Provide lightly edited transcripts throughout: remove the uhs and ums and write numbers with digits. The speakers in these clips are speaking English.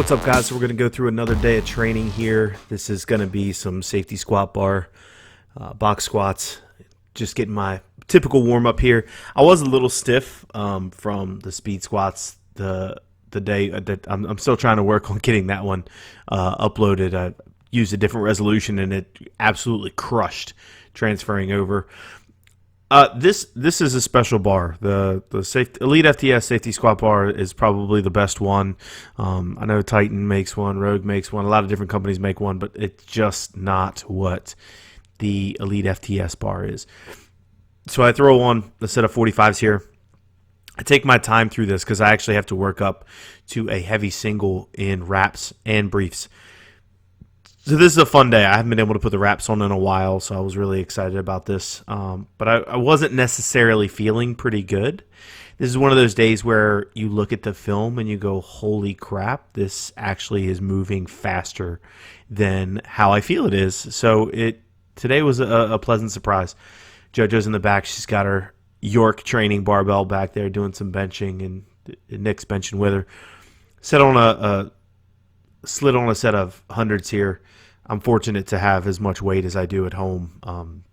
What's up, guys? So we're going to go through another day of training here. This is going to be some safety squat bar, box squats. Just getting my typical warm up here. I was a little stiff from the speed squats the day. I'm still trying to work on getting that one uploaded. I used a different resolution and it absolutely crushed transferring over. This is a special bar. The Elite FTS safety squat bar is probably the best one. I know Titan makes one, Rogue makes one, a lot of different companies make one, but it's just not what the Elite FTS bar is. So I throw on a set of 45s here. I take my time through this because I actually have to work up to a heavy single in wraps and briefs. So this is a fun day. I haven't been able to put the wraps on in a while, so I was really excited about this. But I wasn't necessarily feeling pretty good. This is one of those days where you look at the film and you go, holy crap, this actually is moving faster than how I feel it is. So today was a pleasant surprise. JoJo's in the back. She's got her York training barbell back there doing some benching, and Nick's benching with her. Slid on a set of hundreds here. I'm fortunate to have as much weight as I do at home.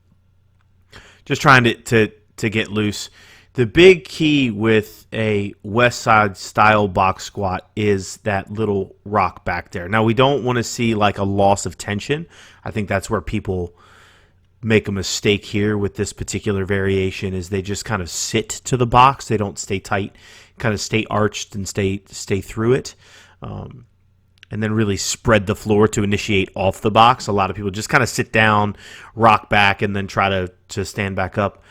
Just trying to get loose. The big key with a West Side style box squat is that little rock back there. Now, we don't want to see like a loss of tension. I think that's where people make a mistake here with this particular variation, is they just kind of sit to the box. They don't stay tight, kind of stay arched and stay through it. And then really spread the floor to initiate off the box. A lot of people just kind of sit down, rock back, and then try to stand back up.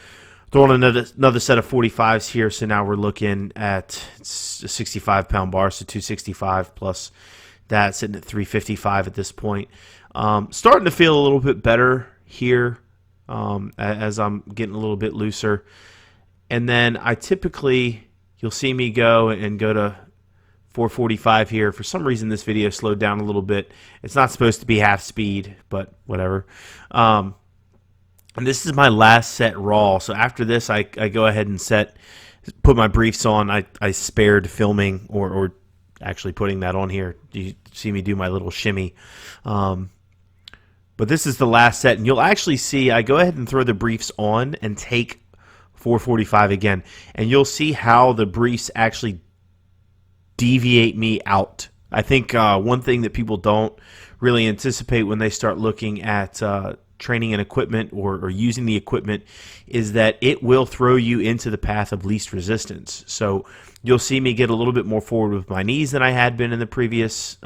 Throwing another set of 45s here, so now we're looking at a 65-pound bar, so 265 plus that, sitting at 355 at this point. Starting to feel a little bit better here as I'm getting a little bit looser. And then you'll see me go to 445 here. For some reason, this video slowed down a little bit. It's not supposed to be half speed, but whatever. And this is my last set raw. So after this, I go ahead and put my briefs on. I spared filming or actually putting that on here. You see me do my little shimmy. But this is the last set, and you'll actually see I go ahead and throw the briefs on and take 445 again, and you'll see how the briefs actually deviate me out. I think one thing that people don't really anticipate when they start looking at training and equipment or using the equipment is that it will throw you into the path of least resistance. So you'll see me get a little bit more forward with my knees than I had been in the previous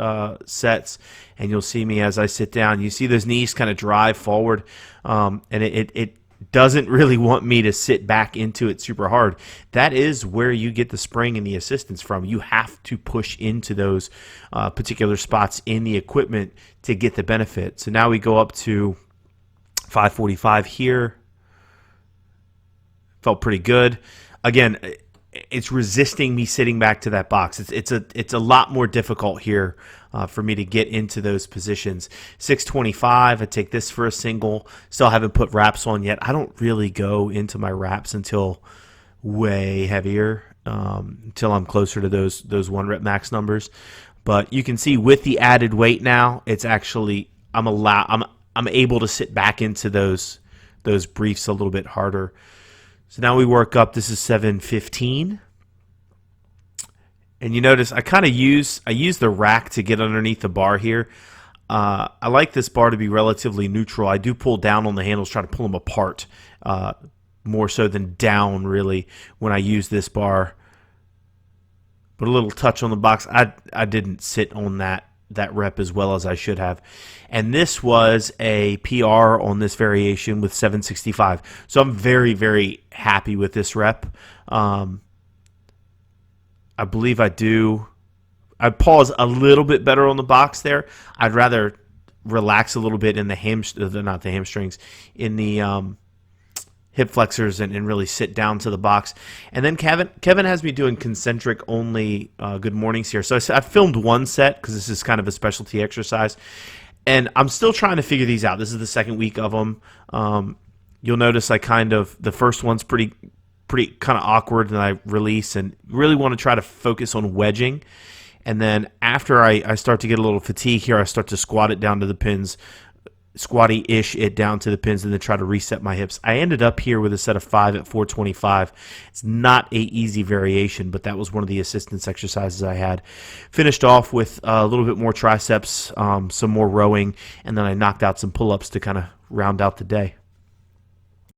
sets, and you'll see me as I sit down. You see those knees kind of drive forward, and it doesn't really want me to sit back into it super hard. That is where you get the spring and the assistance from. You have to push into those particular spots in the equipment to get the benefit. So now we go up to 545 here. Felt pretty good. Again, it's resisting me sitting back to that box. It's a lot more difficult here for me to get into those positions. 625, I take this for a single. Still haven't put wraps on yet. I don't really go into my wraps until way heavier, until I'm closer to those 1 rep max numbers. But you can see with the added weight now, it's actually I'm able to sit back into those briefs a little bit harder. So now we work up. This is 715. And you notice I kind of use the rack to get underneath the bar here. I like this bar to be relatively neutral. I do pull down on the handles, try to pull them apart more so than down, really, when I use this bar. But a little touch on the box. I didn't sit on that rep as well as I should have. And this was a PR on this variation with 765. So I'm very, very happy with this rep. I believe I pause a little bit better on the box there. I'd rather relax a little bit in in the hip flexors and really sit down to the box. And then Kevin has me doing concentric only good mornings here. So I filmed one set because this is kind of a specialty exercise. And I'm still trying to figure these out. This is the second week of them. You'll notice the first one's pretty kind of awkward, and I release and really want to try to focus on wedging. And then after I start to get a little fatigue here, I start to squat it down to the pins, squatty-ish it down to the pins, and then try to reset my hips. I ended up here with a set of 5 at 425. It's not a easy variation, but that was one of the assistance exercises I had. Finished off with a little bit more triceps, some more rowing, and then I knocked out some pull-ups to kind of round out the day.